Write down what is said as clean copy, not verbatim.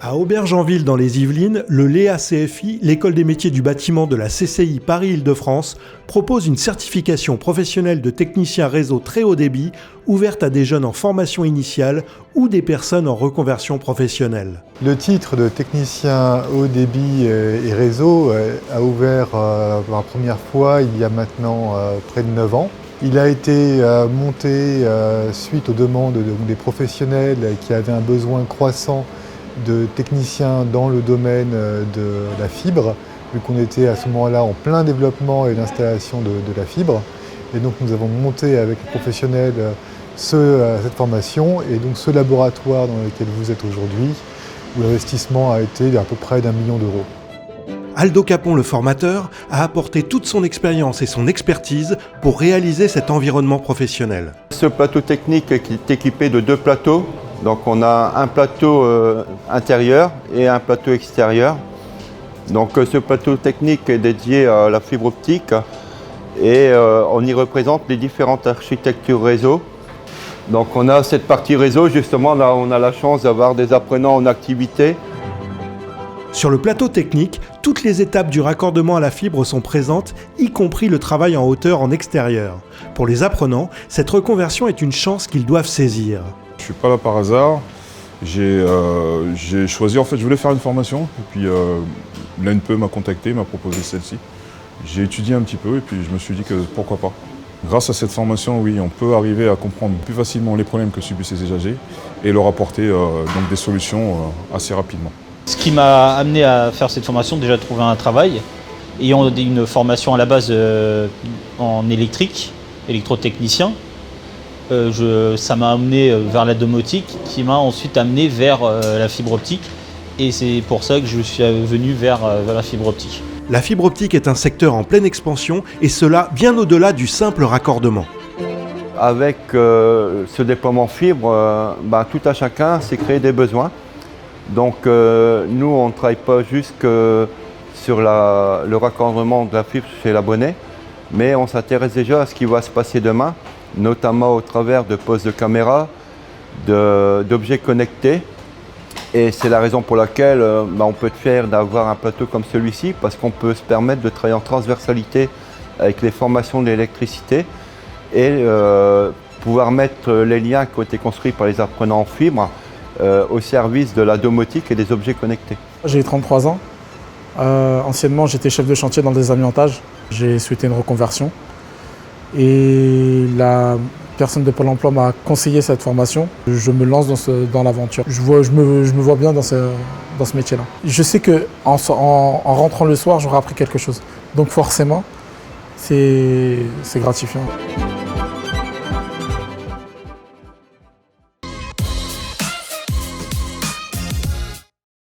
À Aubergenville dans les Yvelines, le l'EACFI, l'école des métiers du bâtiment de la CCI Paris-Île-de-France, propose une certification professionnelle de technicien réseau très haut débit ouverte à des jeunes en formation initiale ou des personnes en reconversion professionnelle. Le titre de technicien haut débit et réseau a ouvert pour la première fois il y a maintenant près de 9 ans. Il a été monté suite aux demandes des professionnels qui avaient un besoin croissant de techniciens dans le domaine de la fibre, vu qu'on était à ce moment-là en plein développement et l'installation de la fibre. Et donc nous avons monté avec les professionnels cette formation et donc ce laboratoire dans lequel vous êtes aujourd'hui, où l'investissement a été à peu près d'1 million d'euros. Aldo Capon, le formateur, a apporté toute son expérience et son expertise pour réaliser cet environnement professionnel. Ce plateau technique est équipé de 2 plateaux. Donc on a un plateau intérieur et un plateau extérieur. Donc ce plateau technique est dédié à la fibre optique et on y représente les différentes architectures réseau. Donc on a cette partie réseau, justement là on a la chance d'avoir des apprenants en activité. Sur le plateau technique, toutes les étapes du raccordement à la fibre sont présentes, y compris le travail en hauteur en extérieur. Pour les apprenants, cette reconversion est une chance qu'ils doivent saisir. Je ne suis pas là par hasard. J'ai choisi, en fait, je voulais faire une formation. Et puis l'ANPE m'a contacté, m'a proposé celle-ci. J'ai étudié un petit peu et puis je me suis dit que pourquoi pas. Grâce à cette formation, oui, on peut arriver à comprendre plus facilement les problèmes que subissent les usagers et leur apporter donc des solutions assez rapidement. Ce qui m'a amené à faire cette formation, déjà de trouver un travail. Ayant une formation à la base en électrique, électrotechnicien, ça m'a amené vers la domotique qui m'a ensuite amené vers la fibre optique et c'est pour ça que je suis venu vers la fibre optique. La fibre optique est un secteur en pleine expansion et cela bien au-delà du simple raccordement. Avec ce déploiement fibre, tout à chacun s'est créé des besoins. Donc nous on ne travaille pas juste que sur le raccordement de la fibre chez l'abonné, mais on s'intéresse déjà à ce qui va se passer demain, notamment au travers de postes de caméras, d'objets connectés. Et c'est la raison pour laquelle on peut être fier d'avoir un plateau comme celui-ci, parce qu'on peut se permettre de travailler en transversalité avec les formations de l'électricité et pouvoir mettre les liens qui ont été construits par les apprenants en fibre au service de la domotique et des objets connectés. J'ai 33 ans. Anciennement, j'étais chef de chantier dans le désamiantage. J'ai souhaité une reconversion. Et la personne de Pôle emploi m'a conseillé cette formation. Je me lance dans l'aventure. Je me vois bien dans ce métier-là. Je sais qu'en rentrant le soir, j'aurai appris quelque chose. Donc forcément, c'est gratifiant.